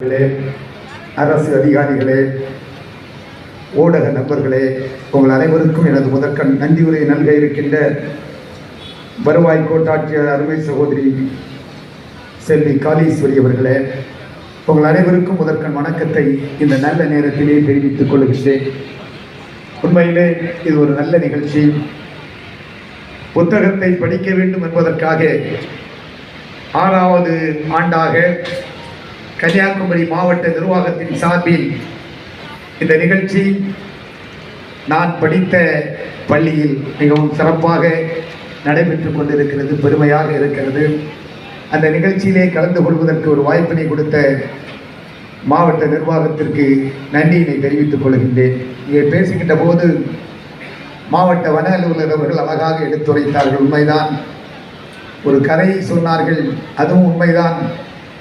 அவர்களே, அரசு அதிகாரிகளே, ஊடக நண்பர்களே, உங்கள் அனைவருக்கும் எனது முதற்கண் நன்றி உரை நல்க இருக்கின்ற வருவாய் கோட்டாட்சியர் அருமை சகோதரி செல்வி காளீஸ்வரி அவர்களே, உங்கள் அனைவருக்கும் முதற்கண் வணக்கத்தை இந்த நல்ல நேரத்திலே தெரிவித்துக் கொள்கிறேன். உண்மையிலே இது ஒரு நல்ல நிகழ்ச்சி. புத்தகத்தை படிக்க வேண்டும் என்பதற்காக 6வது ஆண்டாக கன்னியாகுமரி மாவட்ட நிர்வாகத்தின் சார்பில் இந்த நிகழ்ச்சி நான் படித்த பள்ளியில் மிகவும் சிறப்பாக நடைபெற்றுக் கொண்டிருக்கிறது. பெருமையாக இருக்கிறது. அந்த நிகழ்ச்சியிலே கலந்து கொள்வதற்கு ஒரு வாய்ப்பினை கொடுத்த மாவட்ட நிர்வாகத்திற்கு நன்றியினை தெரிவித்துக் கொள்கின்றேன். இங்கே பேசுகின்ற போது மாவட்ட வன அலுவலர் அவர்கள் அழகாக எடுத்துரைத்தார்கள். உண்மைதான். ஒரு கதையை சொன்னார்கள். அதுவும் உண்மைதான்.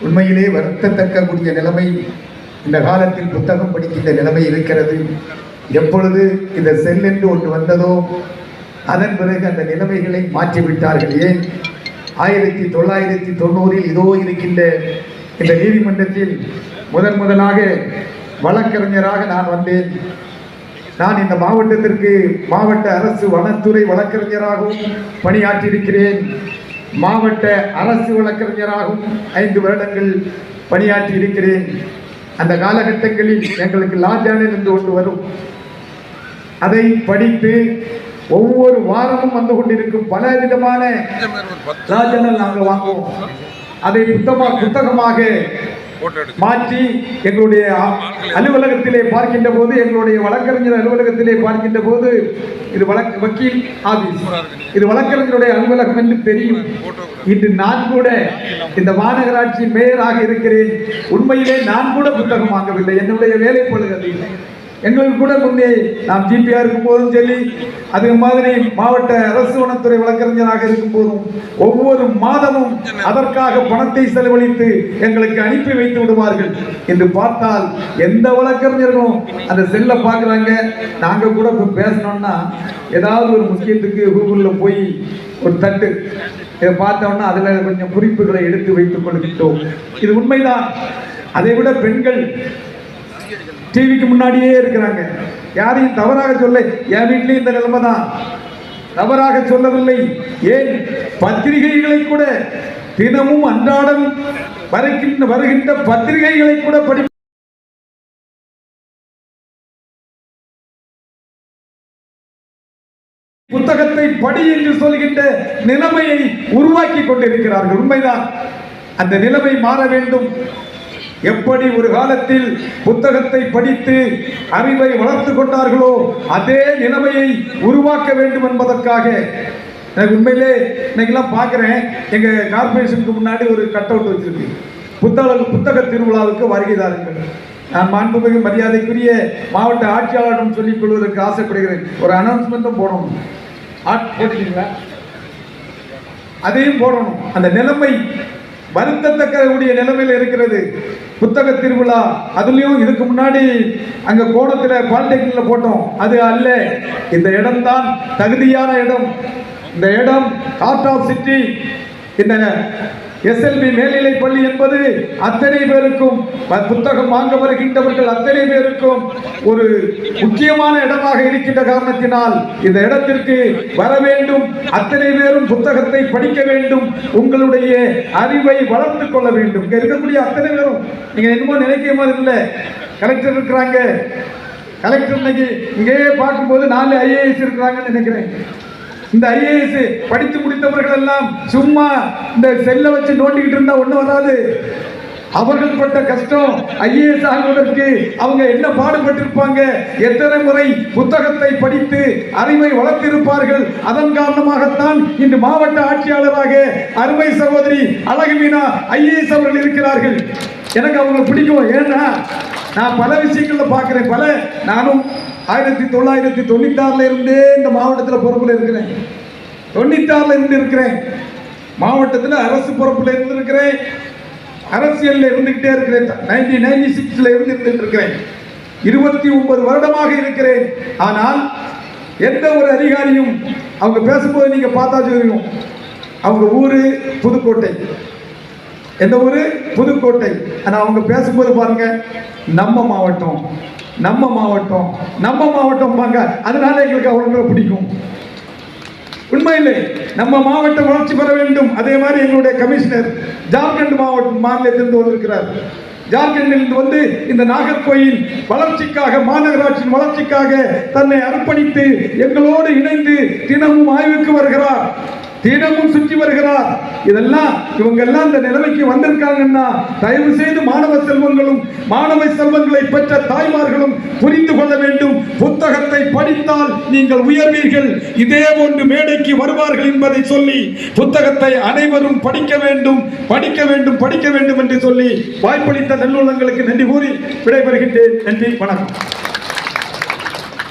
உண்மையிலே வருத்தத்தக்கக்கூடிய நிலைமை இந்த காலத்தில் புத்தகம் படிக்கின்ற நிலைமை இருக்கிறது. எப்பொழுது இந்த செல் என்று ஒன்று வந்ததோ அதன் பிறகு அந்த நிலைமைகளை மாற்றிவிட்டார்கள். ஏன் 1990 இதோ இருக்கின்ற இந்த நீதிமன்றத்தில் முதலாக வழக்கறிஞராக நான் வந்தேன். நான் இந்த மாவட்டத்திற்கு மாவட்ட அரசு வனத்துறை வழக்கறிஞராகவும் பணியாற்றியிருக்கிறேன். மாவட்ட அரசு வழக்கறிஞராகவும் 5 வருடங்கள் பணியாற்றி இருக்கிறேன். அந்த காலகட்டங்களில் எங்களுக்கு லா ஜேர்னல் என்று ஒன்று வரும். அதை படித்து ஒவ்வொரு வாரமும் வந்து கொண்டிருக்கும் பல விதமான லா ஜேர்னல் நாங்கள் வாங்குவோம். அதை புத்தகமாக மாற்றி எங்களுடைய அலுவலகத்திலே பார்க்கின்ற போது, எங்களுடைய வழக்கறிஞர் அலுவலகத்திலே பார்க்கின்ற போது, இது வக்கீல் ஆபீஸ், இது வழக்கறிஞருடைய அலுவலகம் என்று தெரியும். இன்று நான் கூட இந்த மாநகராட்சி மேயராக இருக்கிறேன். உண்மையிலே நான் கூட புத்தகம் வாங்கவில்லை. என்னுடைய வேலை பொழுது எங்களுக்கு கூட முன்னே நாம் ஜிபிஆர் இருக்கும் போதும் சரி, அது மாதிரி மாவட்ட அரசு வனத்துறை வழக்கறிஞராக இருக்கும் போதும் ஒவ்வொரு மாதமும் அதற்காக பணத்தை செலவழித்து எங்களுக்கு அனுப்பி வைத்து விடுவார்கள். என்று பார்த்தால் எந்த வழக்கறிஞர்களும் அந்த செல்லை பார்க்குறாங்க. நாங்கள் கூட இப்போ பேசணும்னா ஏதாவது ஒரு முக்கியத்துக்கு கூகுளில் போய் ஒரு தட்டு இதை பார்த்தோம்னா அதில் கொஞ்சம் குறிப்புகளை எடுத்து வைத்துக் கொள்கின்றோம். இது உண்மைதான். அதை விட பெண்கள் டிவிக்கு முன்னாடியே இருக்கிறாங்க. யாரையும் தவறாக சொல்ல, என் வீட்டிலையும் இந்த நிலைமை தான். தவறாக சொல்லவில்லை. ஏன் பத்திரிகைகளை கூட தினமும் அன்றாடம் வருகின்ற பத்திரிகைகளை கூட புத்தகத்தை படி என்று சொல்கின்ற நிலைமையை உருவாக்கி கொண்டிருக்கிறார்கள். உண்மைதான். அந்த நிலைமை மாற வேண்டும். எப்படி ஒரு காலத்தில் புத்தகத்தை படித்து அறிவை வளர்த்து கொண்டார்களோ அதே நிலைமையை உருவாக்க வேண்டும் என்பதற்காக எனக்கு உண்மையிலே இன்னைக்கெல்லாம் பார்க்குறேன். எங்கள் கார்பரேஷனுக்கு முன்னாடி ஒரு கட் அவுட் வச்சிருக்கு. புத்தக திருவிழாவுக்கு வருகைதாருங்கள். நான் மாண்புமிகு மரியாதைக்குரிய மாவட்ட ஆட்சியாளரிடம் சொல்லிக் கொள்வதற்கு ஆசைப்படுகிறேன். ஒரு அனௌன்ஸ்மெண்ட்டும் போடணும். போட்டீங்களா? அதையும் போடணும். அந்த நிலைமை வருத்தத்தக்கூடிய நிலைமையில் இருக்கிறது. புத்தக திருவிழா அதுலயும் இதுக்கு முன்னாடி அங்க கோணத்தில் பாலிடெக்னிக்ல போட்டோம். அது அல்ல. இந்த இடம் தான் தகுதியான இடம். இந்த இடம் ஹார்ட் ஆஃப் சிட்டி. இந்த எஸ்எல்பி மேல்நிலை பள்ளி என்பது அத்தனை பேருக்கும், புத்தகம் வாங்க வருகின்றவர்கள் அத்தனை பேருக்கும் ஒரு முக்கியமான இடமாக இருக்கின்ற காரணத்தினால் இந்த இடத்திற்கு வர வேண்டும். அத்தனை பேரும் புத்தகத்தை படிக்க வேண்டும். உங்களுடைய அறிவை வளர்த்துக் கொள்ள வேண்டும். இங்க இருக்கக்கூடிய அத்தனை பேரும் நீங்க என்னமோ நினைக்கிற மாதிரி இல்லை. கலெக்டர் இருக்கிறாங்க. கலெக்டர் இன்னைக்கு இங்கே பார்க்கும்போது 4 IAS இருக்கிறாங்கன்னு நினைக்கிறேன். இந்த IAS படித்து முடித்தவர்கள் எல்லாம் சும்மா இந்த செல்லை வச்சு நோண்டிக்கிட்டு இருந்தா ஒன்றும் வராது. அவர்கள் பட்ட கஷ்டம், IAS ஆகுவதற்கு அவங்க என்ன பாடுபட்டிருப்பாங்க, எத்தனை முறை புத்தகத்தை படித்து அறிவை வளர்த்திருப்பார்கள். அதன் காரணமாகத்தான் இன்று மாவட்ட ஆட்சியாளராக அருமை சகோதரி அழகு மீனா IAS அவர்கள் இருக்கிறார்கள். எனக்கு அவங்க பிடிக்கும். ஏன்னா நான் பல விஷயங்கள்ல பார்க்கிறேன். நானும் 1996 இருந்தே இந்த மாவட்டத்தில் பொறுப்பில் இருக்கிறேன். 96 இருந்து இருக்கிறேன். மாவட்டத்தில் அரசு பொறுப்பில் இருந்திருக்கிறேன். அரசியலில் இருந்துகிட்டே இருக்கிறேன். 1996 இருந்துட்டு இருக்கிறேன். 29 வருடமாக இருக்கிறேன். ஆனால் எந்த ஒரு அதிகாரியும் அவங்க பேசும்போது நீங்க பார்த்தா தெரியும். அவங்க ஊரு புதுக்கோட்டை. எந்த ஊரு? புதுக்கோட்டை. ஆனா அவங்க பேசும்போது பாருங்க, நம்ம மாவட்டம் நம்ம மாவட்டம் நம்ம மாவட்டம் பாங்க. அதனால எங்களுக்கு அவங்களை பிடிக்கும். உண்மையிலே நம்ம மாவட்டம் வளர்ச்சி பெற வேண்டும். அதே மாதிரி எங்களுடைய கமிஷனர் ஜார்க்கண்ட் மாநிலத்திலிருந்து வந்திருக்கிறார். ஜார்க்கண்டில் வந்து இந்த நாகர்கோயில் வளர்ச்சிக்காக, மாநகராட்சியின் வளர்ச்சிக்காக தன்னை அர்ப்பணித்து எங்களோடு இணைந்து தினமும் ஆய்வுக்கு வருகிறார், தினமும் சுற்றி வருகிறார். இதெல்லாம் இவங்க எல்லாம் இந்த நிலைமைக்கு வந்திருக்காங்கன்னா தயவு செய்து மாணவ செல்வங்களும் மாணவ செல்வங்களை பெற்ற தாய்மார்களும் புரிந்து கொள்ள வேண்டும். புத்தகத்தை படித்தால் நீங்கள் உயர்வீர்கள், இதே போன்று மேடைக்கு வருவார்கள் என்பதை சொல்லி புத்தகத்தை அனைவரும் படிக்க வேண்டும் படிக்க வேண்டும் படிக்க வேண்டும் என்று சொல்லி வாய்ப்பளித்த நல்லுள்ளங்களுக்கு நன்றி கூறி விடைபெறுகின்றேன். நன்றி, வணக்கம்.